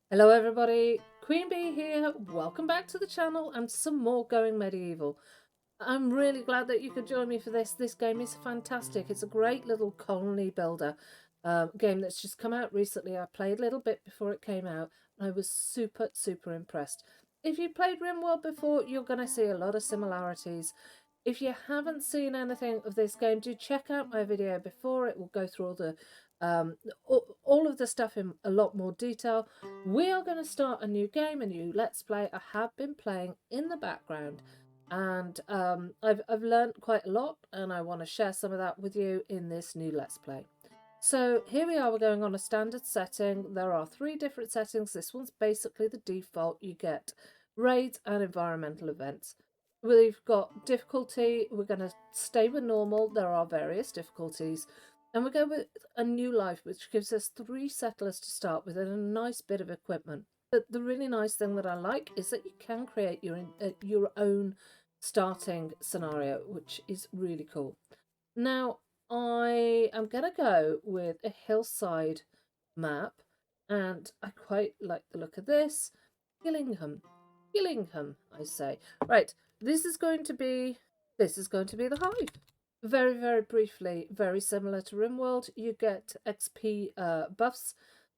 Hello everybody, Queen Bee here. Welcome back to the channel and some more Going Medieval. I'm really glad that you could join me for this. This game is fantastic. It's a great little colony builder game that's just come out recently. I played a little bit before it came out and I was super impressed. If you played RimWorld before, you're going to see a lot of similarities. If you haven't seen anything of this game, do check out my video before. It will go through um, all of the stuff in a lot more detail. We are going to start a new game, a new Let's Play. I have been playing in the background and I've learned quite a lot and I want to share some of that with you in this new Let's Play. So here we are, we're going on a standard setting. There are 3 different settings. This one's basically the default. You get raids and environmental events. We've got difficulty, we're going to stay with normal. There are various difficulties. And we're going with a new life, which gives us 3 settlers to start with and a nice bit of equipment. The really nice thing that I like is that you can create your own starting scenario, which is really cool. Now, I am going to go with a hillside map, and I quite like the look of this. Gillingham. Gillingham, I say. Right, this is going to be the hive. Very briefly, very similar to RimWorld, you get XP buffs.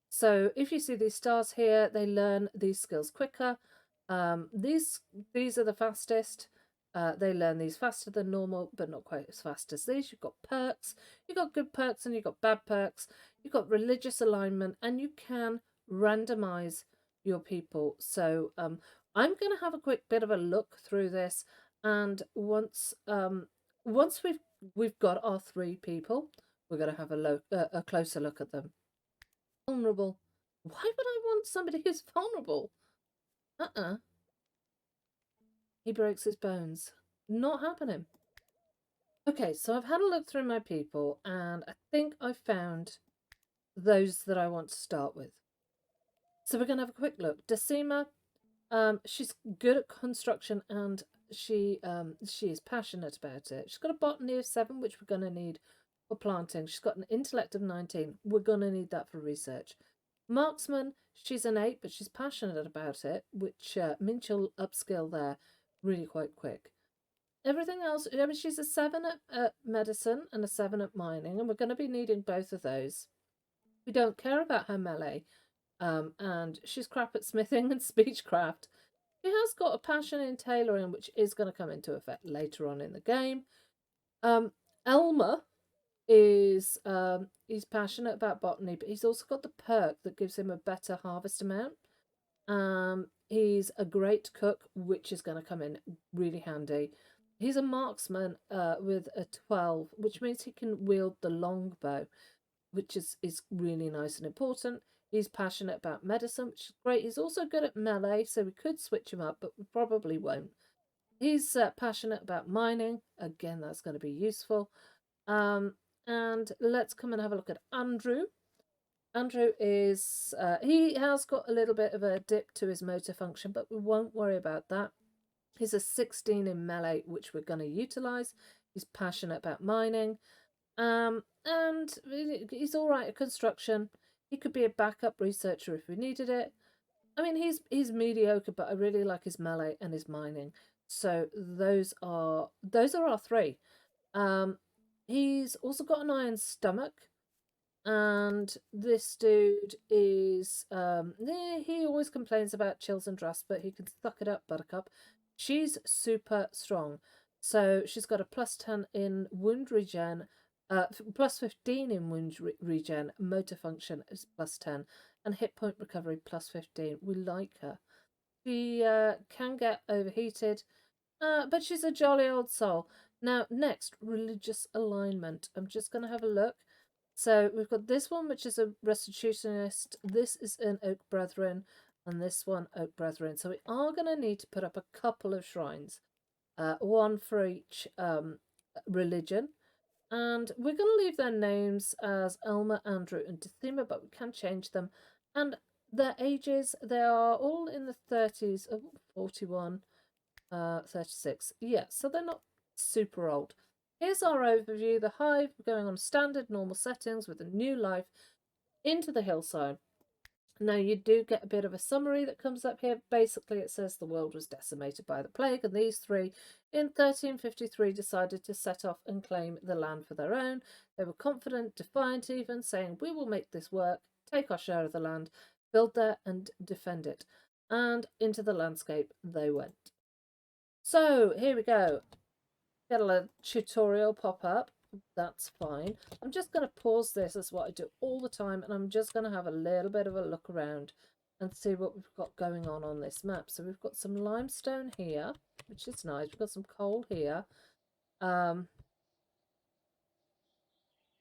So if you see these stars here, they learn these skills quicker. These are the fastest. They learn these faster than normal, but not quite as fast as these. You've got perks, you've got good perks, and you've got bad perks. You've got religious alignment, and you can randomize your people. So I'm going to have a quick bit of a look through this, and once we've got our 3 people, we're going to have a closer look at them. Vulnerable. Why would I want somebody who's vulnerable? He breaks his bones. Not happening. Okay, so I've had a look through my people and I think I've found those that I want to start with. So we're going to have a quick look. Decima, she's good at construction and she is passionate about it. She's got a botany of 7, which we're going to need for planting. She's got an intellect of 19. We're going to need that for research. Marksman, she's an 8, but she's passionate about it, which means she'll upskill there really quite quick. Everything else, I mean, she's a 7 at medicine and a 7 at mining, and we're going to be needing both of those. We don't care about her melee, and she's crap at smithing and speechcraft. She has got a passion in tailoring, which is going to come into effect later on in the game. Elmer is he's passionate about botany, but he's also got the perk that gives him a better harvest amount. He's a great cook, which is going to come in really handy. He's a marksman with a 12, which means he can wield the longbow, which is really nice and important. He's passionate about medicine, which is great. He's also good at melee, so we could switch him up, but we probably won't. He's passionate about mining. Again, that's going to be useful. And let's come and have a look at Andrew. Andrew is, he has got a little bit of a dip to his motor function, but we won't worry about that. He's a 16 in melee, which we're going to utilise. He's passionate about mining. And he's all right at construction. He could be a backup researcher if we needed it. I mean, he's mediocre, but I really like his melee and his mining. So those are our 3. He's also got an iron stomach, and this dude is he always complains about chills and drafts, but he can suck it up, Buttercup. She's super strong, so she's got a +10 in wound regen, +15 in wound regen. Motor function is +10, and hit point recovery +15. We like her. She can get overheated, but she's a jolly old soul. Now, next, religious alignment. I'm just going to have a look. So we've got this one, which is a restitutionist. This is an Oak Brethren, and this one Oak Brethren. So we are going to need to put up a couple of shrines, one for each religion. And we're going to leave their names as Elmer, Andrew, and Decima, but we can change them. And their ages, they are all in the 30s, 41, 36. Yeah, so they're not super old. Here's our overview. The hive, we're going on standard normal settings with a new life into the hillside. Now you do get a bit of a summary that comes up here. Basically it says the world was decimated by the plague, and these three in 1353 decided to set off and claim the land for their own. They were confident, defiant even, saying, we will make this work, take our share of the land, build there and defend it. And into the landscape they went. So here we go. Get a tutorial pop up. That's fine. I'm just going to pause this as what I do all the time, and I'm just going to have a little bit of a look around and see what we've got going on this map. So we've got some limestone here, which is nice. We've got some coal here. We've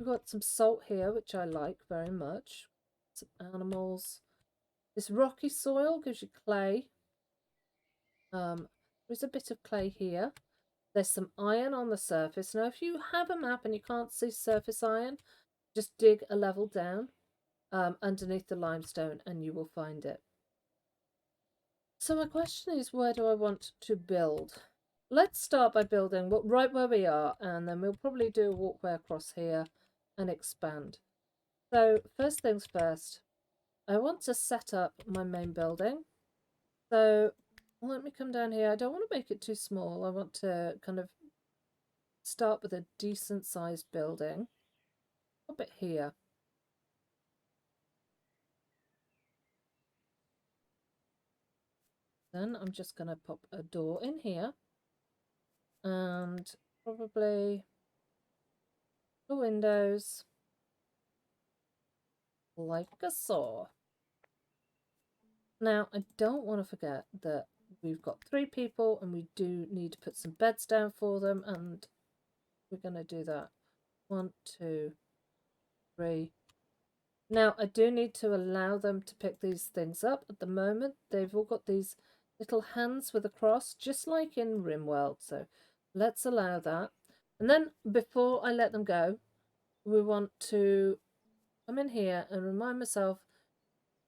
got some salt here, which I like very much. Some animals. This rocky soil gives you clay. There's a bit of clay here. There's some iron on the surface. Now, if you have a map and you can't see surface iron, just dig a level down underneath the limestone and you will find it. So my question is, where do I want to build? Let's start by building right where we are, and then we'll probably do a walkway across here and expand. So first things first, I want to set up my main building. So let me come down here. I don't want to make it too small. I want to kind of start with a decent sized building. Pop it here. Then I'm just going to pop a door in here and probably the windows like a saw. Now I don't want to forget that we've got 3 people and we do need to put some beds down for them, and we're going to do that. 1, 2, 3. Now I do need to allow them to pick these things up. At the moment they've all got these little hands with a cross, just like in Rimworld, so let's allow that. And then before I let them go, we want to come in here and remind myself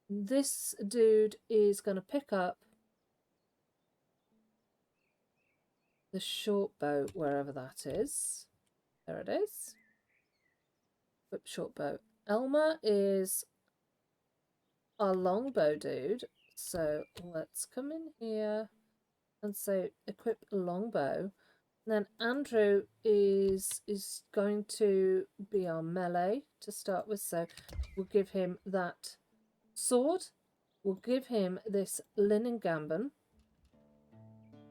this dude is going to pick up the short bow, wherever that is. There it is. Whip short bow. Elmer is our longbow dude, so let's come in here and say equip longbow. And then Andrew is going to be our melee to start with, so we'll give him that sword, we'll give him this linen gambon,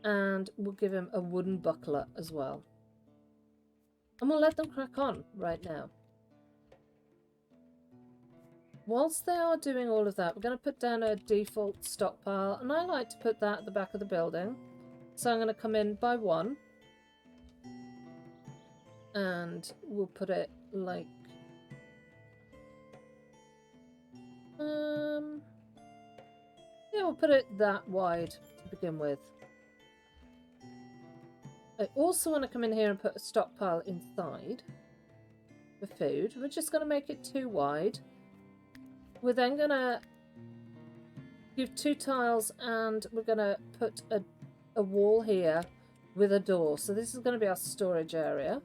and we'll give him a wooden buckler as well. And we'll let them crack on right now. Whilst they are doing all of that, we're going to put down a default stockpile, and I like to put that at the back of the building. So I'm going to come in by 1, and we'll put it like yeah, we'll put it that wide to begin with. I also want to come in here and put a stockpile inside for food. We're just going to make it too wide. We're then going to give 2 tiles, and we're going to put a wall here with a door. So this is going to be our storage area.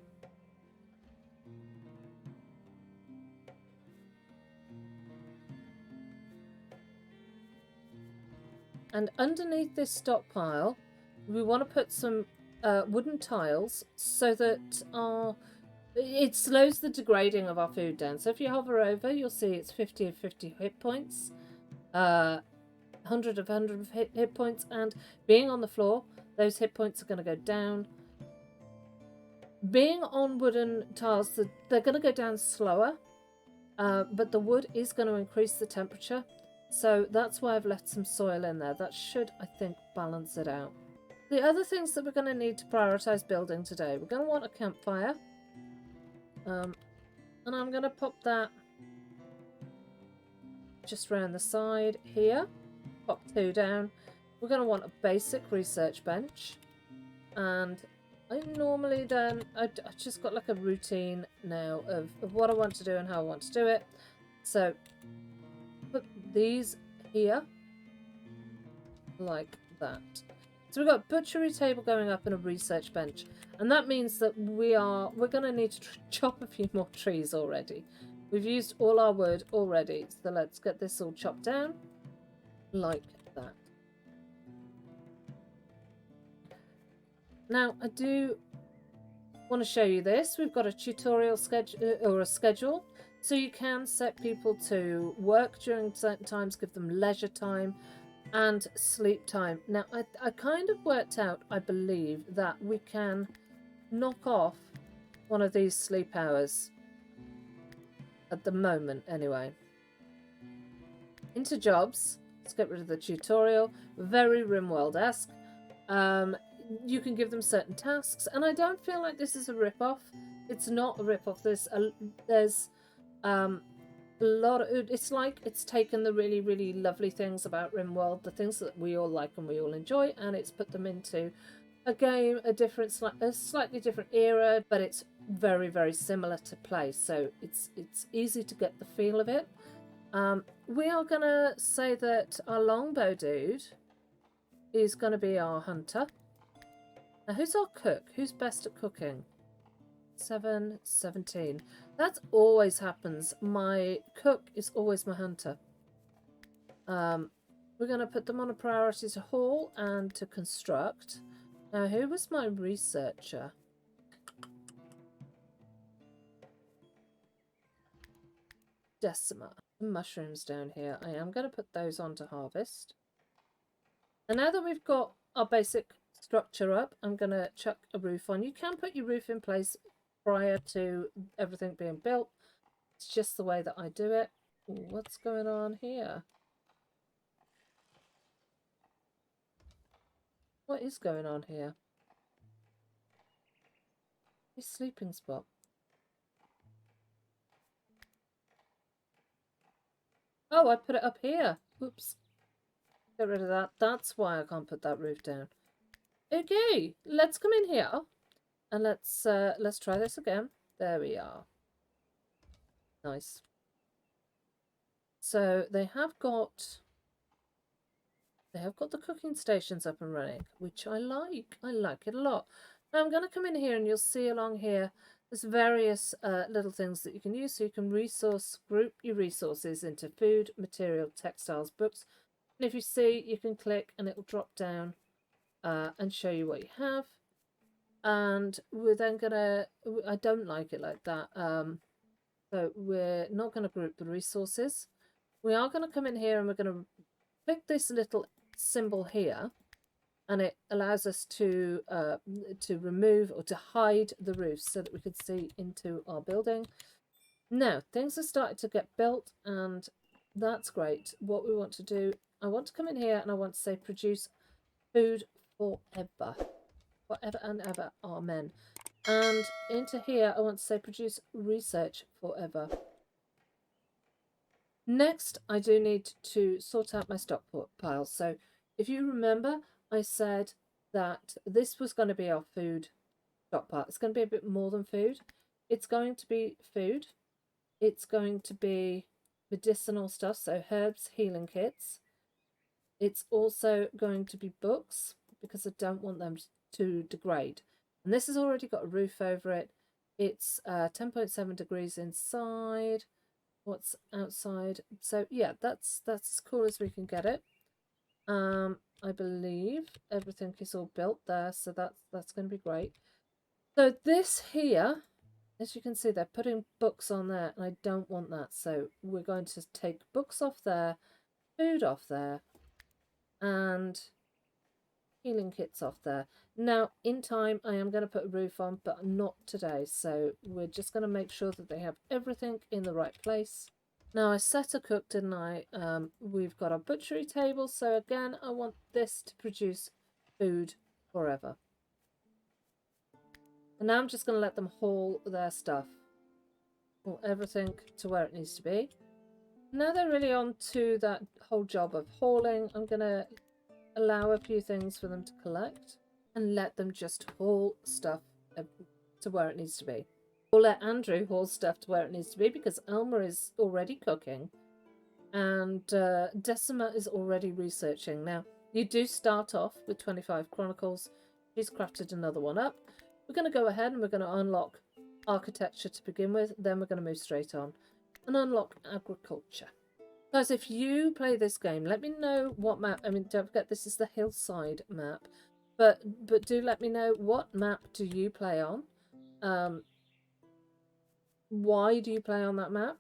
And underneath this stockpile, we want to put some wooden tiles so that it slows the degrading of our food down. So if you hover over, you'll see it's 50 of 50 hit points, 100 of 100 hit points, and being on the floor, those hit points are going to go down. Being on wooden tiles, they're going to go down slower, but the wood is going to increase the temperature. So that's why I've left some soil in there. That should, I think, balance it out. The other things that we're going to need to prioritise building today, we're going to want a campfire. And I'm going to pop that just round the side here. Pop 2 down. We're going to want a basic research bench. And I normally then, I just got like a routine now of what I want to do and how I want to do it. So put these here like that. So we've got a butchery table going up and a research bench, and that means that we're going to need to chop a few more trees already. We've used all our wood already, so let's get this all chopped down like that. Now, I do want to show you this. We've got a tutorial schedule or a schedule, so you can set people to work during certain times, give them leisure time and sleep time. Now, I kind of worked out, I believe, that we can knock off one of these sleep hours at the moment anyway. Into jobs. Let's get rid of the tutorial. Very rimworld-esque. You can give them certain tasks, and I don't feel like this is a rip-off. It's not a rip-off. There's a lot of, it's like it's taken the really, really lovely things about rimworld, the things that we all like and we all enjoy, and it's put them into a game, a slightly different era, but it's very, very similar to play, so it's easy to get the feel of it. We are gonna say that our longbow dude is gonna be our hunter. Now, who's our cook? Who's best at cooking? 17. That always happens. My cook is always my hunter. We're going to put them on a priority to haul and to construct. Now, who was my researcher? Decima. Mushrooms down here. I am going to put those on to harvest. And now that we've got our basic structure up, I'm going to chuck a roof on. You can put your roof in place prior to everything being built. It's just the way that I do it. Ooh, what's going on here? What is going on here? His sleeping spot. Oh, I put it up here. Oops. Get rid of that. That's why I can't put that roof down. Okay, let's come in here and let's try this again. There we are. Nice. So they have got the cooking stations up and running, which I like. I like it a lot. Now I'm going to come in here and you'll see along here there's various little things that you can use. So you can group your resources into food, material, textiles, books. And if you see, you can click and it will drop down and show you what you have. And we're then gonna, I don't like it like that, so we're not going to group the resources. We are going to come in here and we're going to click this little symbol here, and it allows us to remove or to hide the roofs so that we can see into our building. Now things are starting to get built, and that's great. What we want to do, I want to come in here and I want to say produce food forever. Forever and ever, amen. And into here I want to say produce research forever. Next, I do need to sort out my stockpiles. So if you remember, I said that this was going to be our food stockpile. It's going to be a bit more than food. It's going to be food. It's going to be medicinal stuff, so herbs, healing kits. It's also going to be books, because I don't want them to degrade. And this has already got a roof over it. It's 10.7 degrees inside. What's outside? So yeah, that's as cool as we can get it. I believe everything is all built there, so that's going to be great. So this here, as you can see, they're putting books on there, and I don't want that. So we're going to take books off there, food off there, and healing kits off there. Now, in time, I am going to put a roof on, but not today. So we're just going to make sure that they have everything in the right place. Now, I set a cook, didn't I? We've got a butchery table. So again, I want this to produce food forever. And now I'm just going to let them haul their stuff. Haul everything to where it needs to be. Now they're really on to that whole job of hauling. I'm going to allow a few things for them to collect and let them just haul stuff to where it needs to be. We'll let Andrew haul stuff to where it needs to be because Elmer is already cooking and Decima is already researching. Now, you do start off with 25 Chronicles. She's crafted another one up. We're going to go ahead and we're going to unlock architecture to begin with, then we're going to move straight on. and unlock agriculture. Guys, if you play this game, let me know what map. I mean, don't forget this is the hillside map, but do let me know what map do you play on. Why do you play on that map?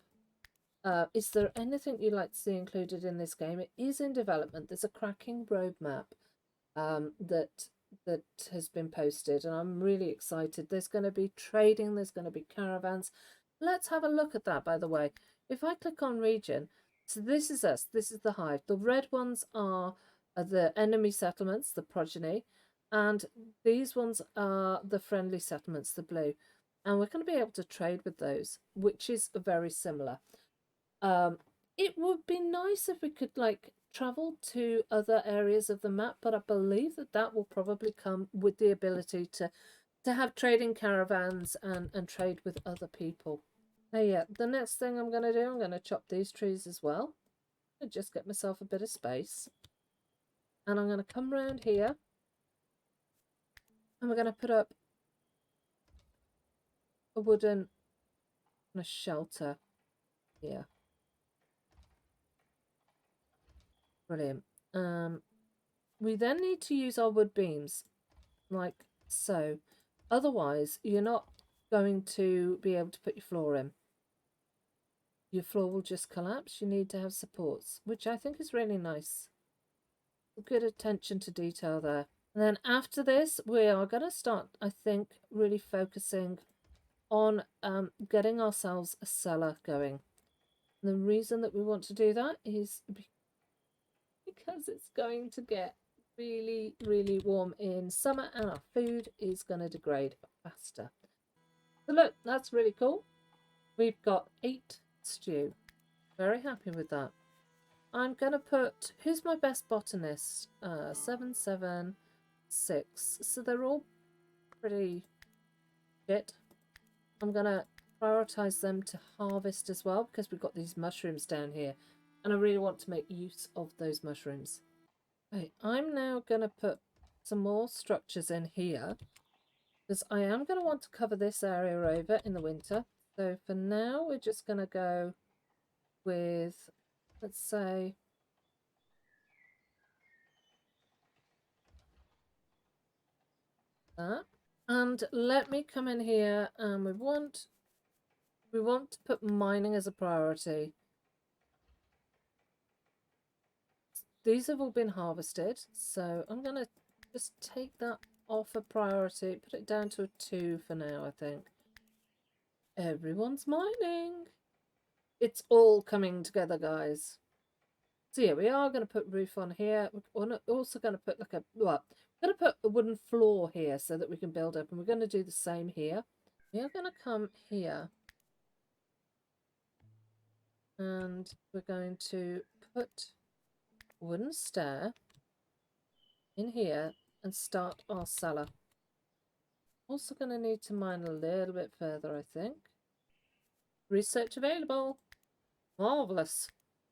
Is there anything you'd like to see included in this game? It is in development. There's a cracking roadmap that has been posted, and I'm really excited. There's going to be trading. There's going to be caravans. Let's have a look at that. By the way, if I click on region, so this is us. This is the hive. The red ones are the enemy settlements, the progeny, and these ones are the friendly settlements, the blue. And we're going to be able to trade with those, which is very similar. It would be nice if we could like travel to other areas of the map, but I believe that that will probably come with the ability to have trading caravans and trade with other people. Hey, yeah, the next thing I'm going to do, I'm going to chop these trees as well and just get myself a bit of space. And I'm going to come around here and we're going to put up a wooden shelter here. Brilliant. We then need to use our wood beams like so. Otherwise, you're not going to be able to put your floor in. Your floor will just collapse. You need to have supports, which I think is really nice. Good attention to detail there. And then after this, we are going to start, I think, really focusing on getting ourselves a cellar going. And the reason that we want to do that is because it's going to get really, really warm in summer and our food is going to degrade faster. So look, that's really cool. We've got 8 stew. Very happy with that. I'm going to put, who's my best botanist? 7, 7, 6. So they're all pretty shit. I'm going to prioritize them to harvest as well because we've got these mushrooms down here. And I really want to make use of those mushrooms. Okay, I'm now going to put some more structures in here because I am going to want to cover this area over in the winter. So for now, we're just going to go with, let's say, that. And let me come in here and we want to put mining as a priority. These have all been harvested, so I'm going to just take that off a priority, put it down to a 2 for now, I think. Everyone's mining. It's all coming together, guys. So yeah, we are going to put roof on here. We're also going to put like a, well, we're going to put a wooden floor here so that we can build up, and we're going to do the same here. We are going to come here and we're going to put a wooden stair in here and start our cellar. Also going to need to mine a little bit further, I think. Research available. Marvellous.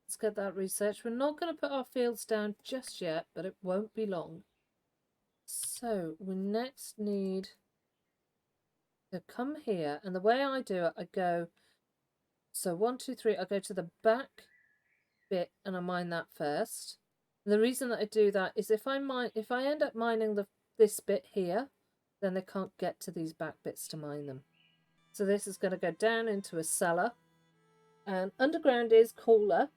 Let's get that research. We're not going to put our fields down just yet, but it won't be long. So we next need to come here, and the way I do it, I go, so 1, 2, 3, I go to the back bit and I mine that first. And the reason that I do that is if I end up mining this bit here, then they can't get to these back bits to mine them. So this is going to go down into a cellar, and underground is cooler.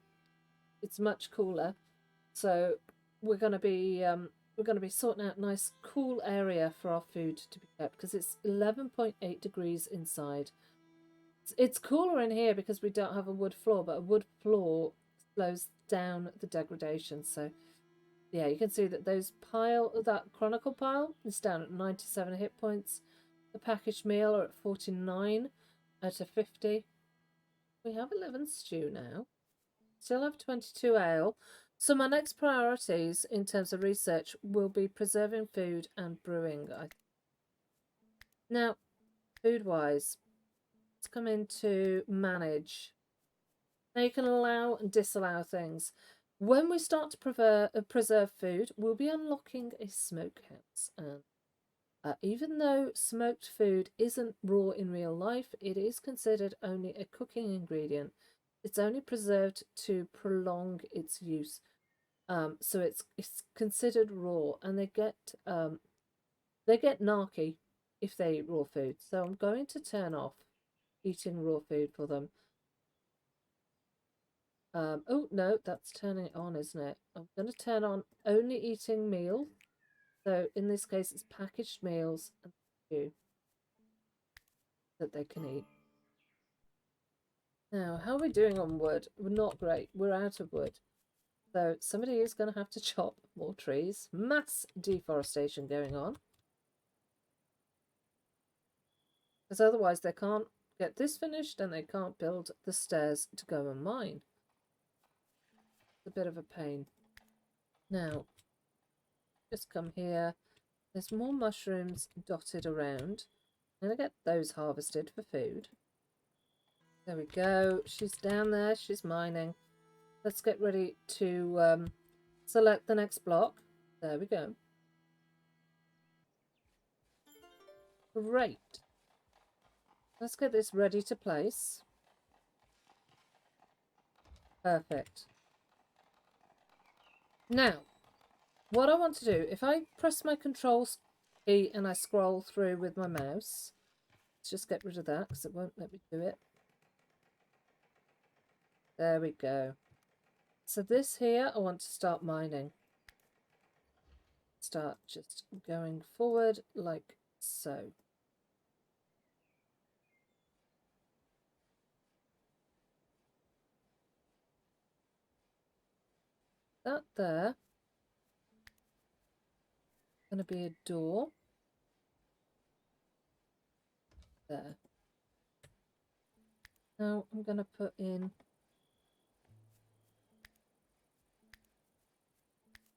It's much cooler, so we're going to be sorting out a nice cool area for our food to be kept because it's 11.8 degrees inside. It's cooler in here because we don't have a wood floor, but a wood floor slows down the degradation. So yeah, you can see that that chronicle pile is down at 97 hit points. The packaged meal are at 49 out of 50. We have 11 stew now. Still have 22 ale. So my next priorities in terms of research will be preserving food and brewing. Now, food-wise, let's come into manage. Now you can allow and disallow things. When we start to preserve food, we'll be unlocking a smokehouse. And even though smoked food isn't raw in real life, it is considered only a cooking ingredient. it's only preserved to prolong its use. So it's considered raw, and they get narky if they eat raw food. So I'm going to turn off eating raw food for them. Oh no, that's turning it on, isn't it? I'm going to turn on only eating meal. So in this case, it's packaged meals and food that they can eat. Now, how are we doing on wood? We're not great. We're out of wood. So somebody is going to have to chop more trees. Mass deforestation going on. Because otherwise they can't get this finished and they can't build the stairs to go and mine. It's a bit of a pain. Now, just come here. There's more mushrooms dotted around. I'm going to get those harvested for food. There we go. She's down there. She's mining. Let's get ready to select the next block. There we go. Great. Let's get this ready to place. Perfect. Now, what I want to do, if I press my control key and I scroll through with my mouse, let's just get rid of that because it won't let me do it. There we go. So this here, I want to start mining. Start just going forward like so. That there. Going to be a door. There. Now I'm going to put in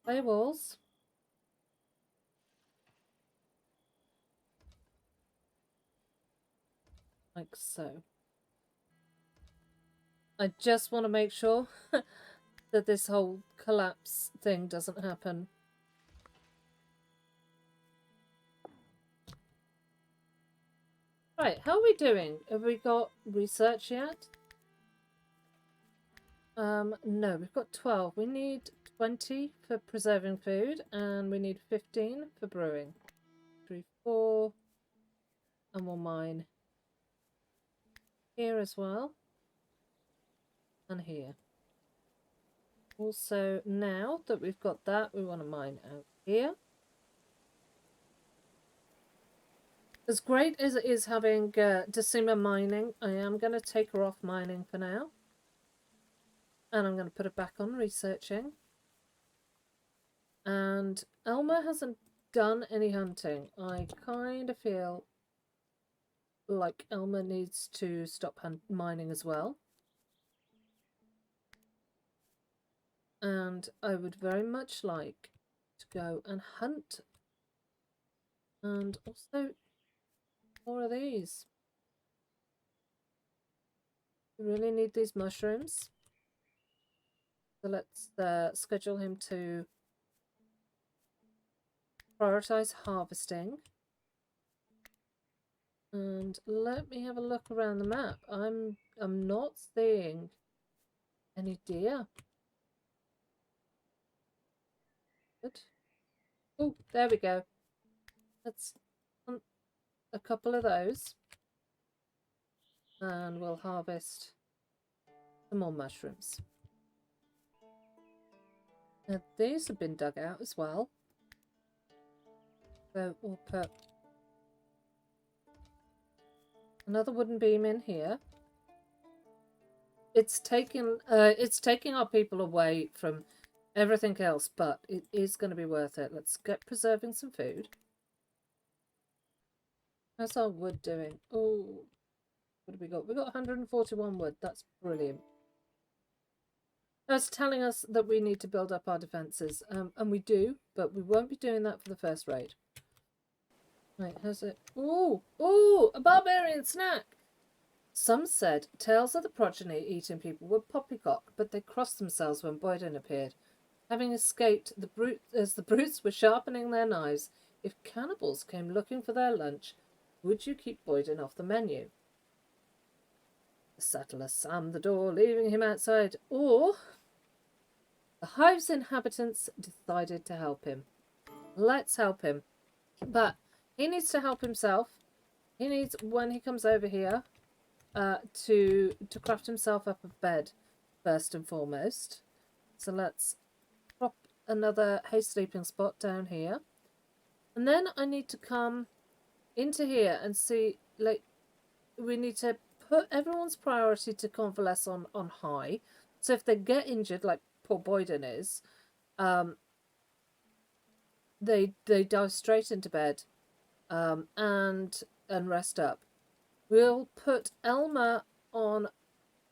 clay walls. Like so. I just want to make sure that this whole collapse thing doesn't happen. Right, how are we doing? Have we got research yet? No, we've got 12. We need 20 for preserving food, and we need 15 for brewing. 3, 4, and we'll mine here as well, and here. Also, now that we've got that, we want to mine out here. As great as it is having Decima mining, I am going to take her off mining for now. And I'm going to put her back on researching. And Elma hasn't done any hunting. I kind of feel like Elma needs to stop mining as well. And I would very much like to go and hunt. And also more of these. We really need these mushrooms. So let's schedule him to prioritize harvesting. And let me have a look around the map. I'm not seeing any deer. Good. Oh, there we go. Let's hunt a couple of those. And we'll harvest some more mushrooms. Now, these have been dug out as well. So we'll put another wooden beam in here. It's taking our people away from everything else, but it is going to be worth it. Let's get preserving some food. How's our wood doing? Oh, what have we got? We got 141 wood. That's brilliant. That's telling us that we need to build up our defences, and we do, but we won't be doing that for the first raid. Right, how's it? Ooh, ooh, a barbarian snack! Some said tales of the progeny eating people were poppycock, but they crossed themselves when Boyden appeared. Having escaped as the brutes were sharpening their knives, if cannibals came looking for their lunch, would you keep Boyden off the menu? The settler slammed the door, leaving him outside, or the hive's inhabitants decided to help him. Let's help him. But he needs to help himself. He needs, when he comes over here, to craft himself up a bed, first and foremost. So let's prop another hay sleeping spot down here. And then I need to come into here and see, like, we need to put everyone's priority to convalesce on high. So if they get injured, like poor Boyden is, they dive straight into bed, and rest up. We'll put Elmer on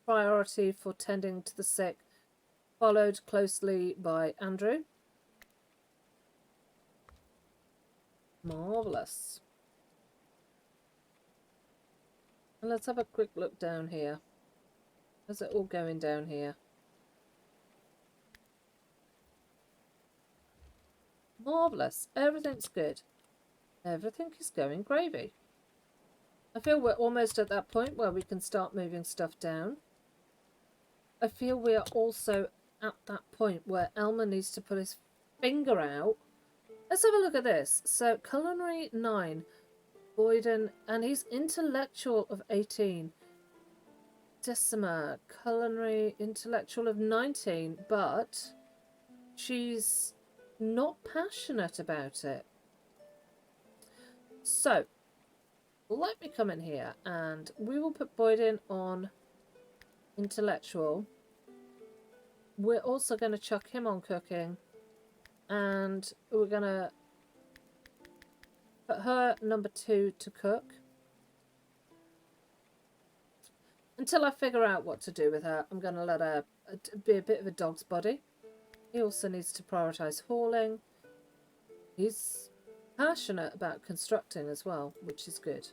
priority for tending to the sick, followed closely by Andrew. Marvellous. And let's have a quick look down here. How's it all going down here? Marvellous. Everything's good. Everything is going gravy. I feel we're almost at that point where we can start moving stuff down. I feel we are also at that point where Elmer needs to put his finger out. Let's have a look at this. So, culinary 9, Boyden, and he's intellectual of 18. Decima, culinary intellectual of 19, but she's not passionate about it. So, let me come in here and we will put Boyden on intellectual. We're also going to chuck him on cooking, and we're going to put her number 2 to cook until I figure out what to do with her. I'm going to let her be a bit of a dog's body. He also needs to prioritise hauling. He's passionate about constructing as well, which is good.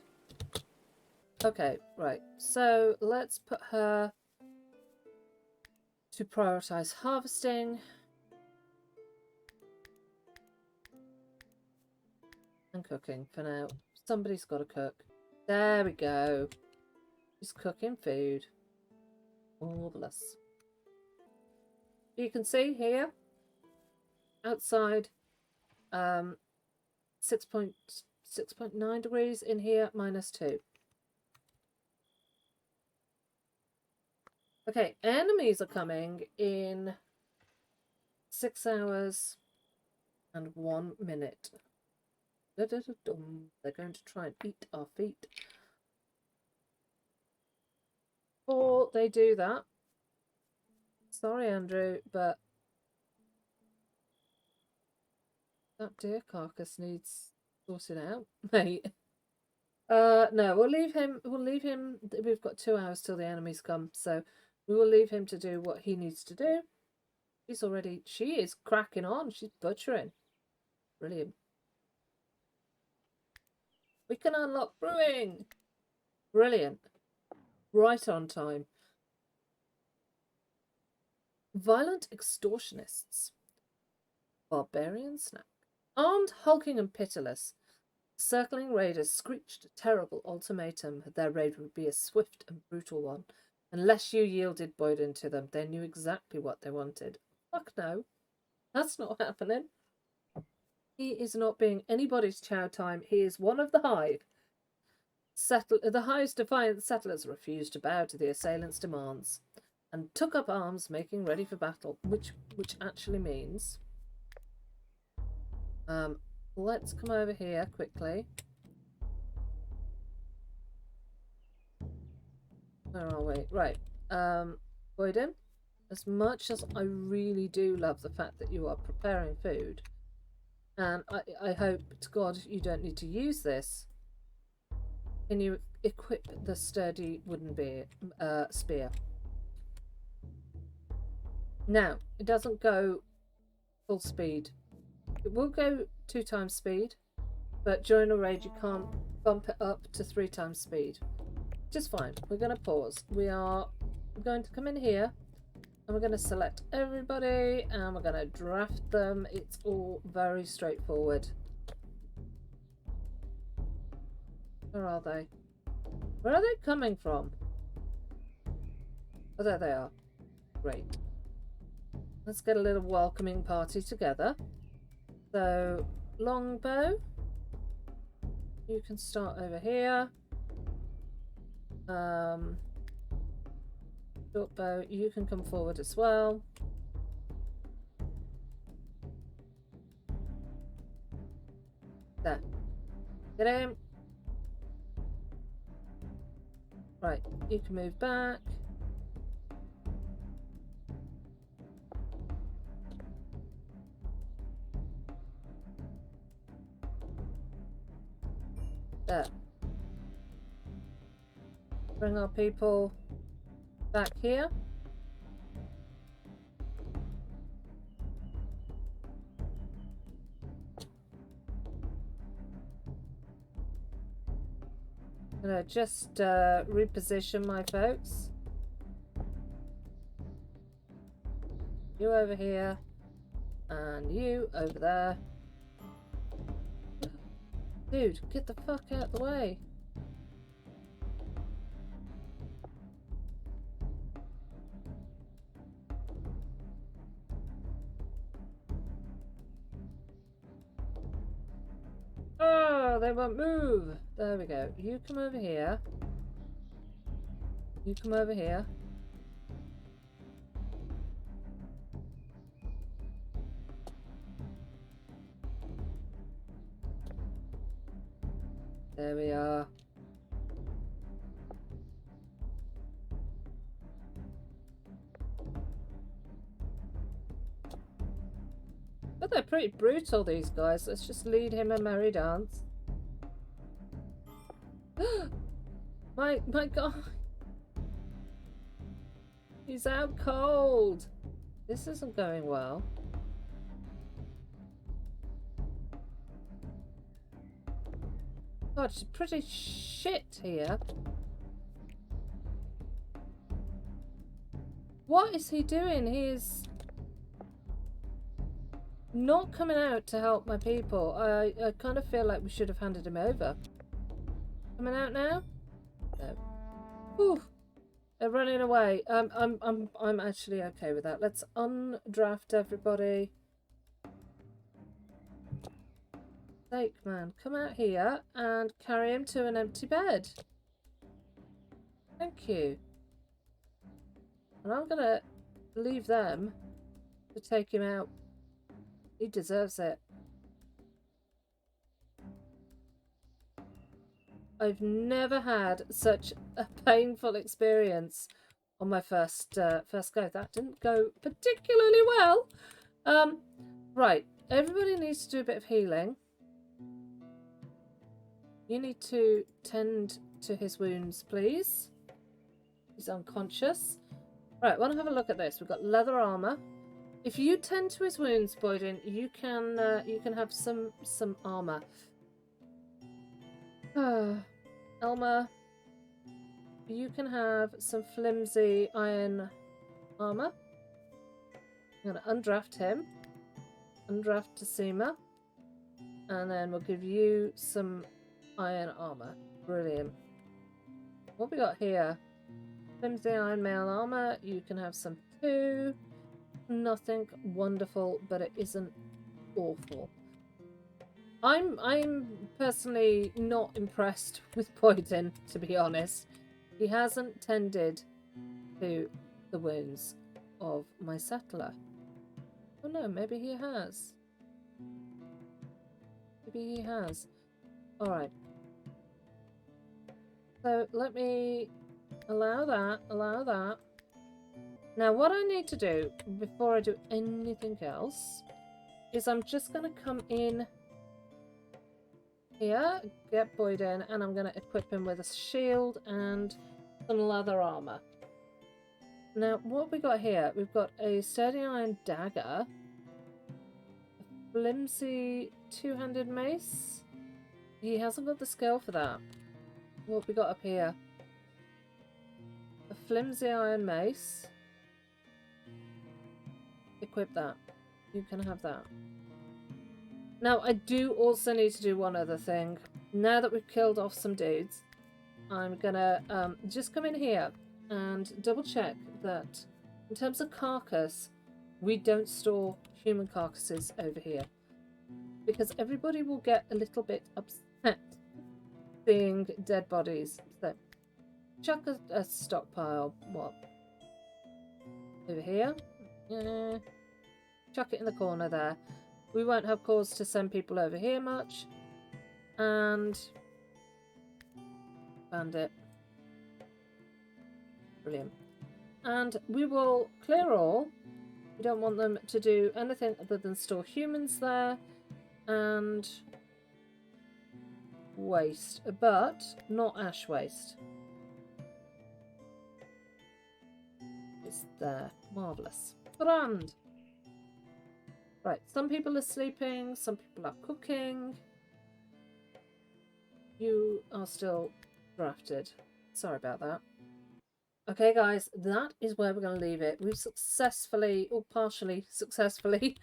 Okay, right. So let's put her to prioritise harvesting and cooking for now. Somebody's got to cook. There we go. She's cooking food. Marvellous. You can see here outside 6.9 degrees, in here -2. Okay, enemies are coming in 6 hours and 1 minute. They're going to try and eat our feet. Before they do that, sorry Andrew, but that deer carcass needs sorting out, mate. No, we'll leave him. We've got 2 hours till the enemies come, so we will leave him to do what he needs to do. She is cracking on. She's butchering. Brilliant. We can unlock brewing. Brilliant. Right on time. Violent extortionists. Barbarian snack. Armed, hulking and pitiless, circling raiders screeched a terrible ultimatum. Their raid would be a swift and brutal one. Unless you yielded Boyden to them, they knew exactly what they wanted. Fuck no. That's not happening. He is not being anybody's chow time. He is one of the hive. The hive's defiant settlers refused to bow to the assailants' demands and took up arms, making ready for battle, which actually means let's come over here quickly. Where are we? Right. Boyden, as much as I really do love the fact that you are preparing food, and I hope to God you don't need to use this, can you equip the sturdy wooden spear? Now, it doesn't go full speed. It will go 2 times speed, but during a raid you can't bump it up to 3 times speed. Just fine. We're going to pause. We are going to come in here and we're going to select everybody and we're going to draft them. It's all very straightforward. Where are they? Where are they coming from? Oh, there they are. Great. Let's get a little welcoming party together. So, longbow, you can start over here. Short bow, you can come forward as well. There. Get him. Right, you can move back. There. Bring our people back here. I'm gonna just reposition my folks. You over here, and you over there. Dude, get the fuck out of the way. Oh, they won't move. There we go. You come over here. You come over here. There we are. But they're pretty brutal, these guys. Let's just lead him a merry dance. my God. He's out cold. This isn't going well. God, it's pretty shit here. What is he doing? He is not coming out to help my people. I kind of feel like we should have handed him over. Coming out now? No. Whew. They're running away. I'm actually okay with that. Let's undraft everybody. Sake, man, come out here and carry him to an empty bed. Thank you. And I'm gonna leave them to take him out. He deserves it. I've never had such a painful experience on my first go. That didn't go particularly well. Right, everybody needs to do a bit of healing. You need to tend to his wounds, please. He's unconscious. Right, want to have a look at this. We've got leather armor. If you tend to his wounds, Boyden, you can have some armor. Elmer, you can have some flimsy iron armor. I'm going to undraft him. Undraft Tasima. And then we'll give you some iron armor. Brilliant. What we got here? Flimsy iron mail armor. You can have some too. Nothing wonderful, but it isn't awful. I'm personally not impressed with Boyden, to be honest. He hasn't tended to the wounds of my settler. Oh no, maybe he has. Maybe he has. Alright. So let me allow that. Now what I need to do before I do anything else is I'm just going to come in here, get Boyden, and I'm going to equip him with a shield and some leather armor. Now what have we got here? We've got a sturdy iron dagger, a flimsy two-handed mace. He hasn't got the skill for that. What have we got up here? A flimsy iron mace. Equip that. You can have that. Now, I do also need to do one other thing. Now that we've killed off some dudes, I'm gonna just come in here and double check that in terms of carcass, we don't store human carcasses over here, because everybody will get a little bit upset seeing dead bodies. So chuck a stockpile, what, over here? Chuck it in the corner there. We won't have cause to send people over here much. And bandit. Brilliant. And we will clear all. We don't want them to do anything other than store humans there and waste, but not ash waste. It's there. Marvellous. Grand. Right, some people are sleeping, some people are cooking. You are still drafted. Sorry about that. Okay, guys, that is where we're going to leave it. We've successfully, or partially successfully,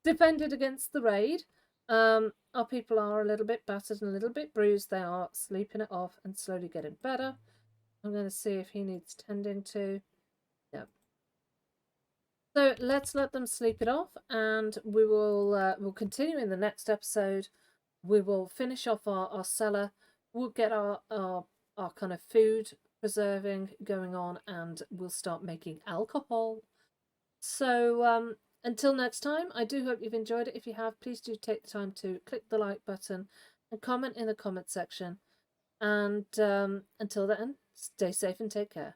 defended against the raid. Our people are a little bit battered and a little bit bruised. They are sleeping it off and slowly getting better. I'm going to see if he needs tending to. No. So let's let them sleep it off, and we will we'll continue in the next episode. We will finish off our cellar. We'll get our kind of food preserving going on, and we'll start making alcohol. So until next time, I do hope you've enjoyed it. If you have, please do take the time to click the like button and comment in the comment section. And until then, stay safe and take care.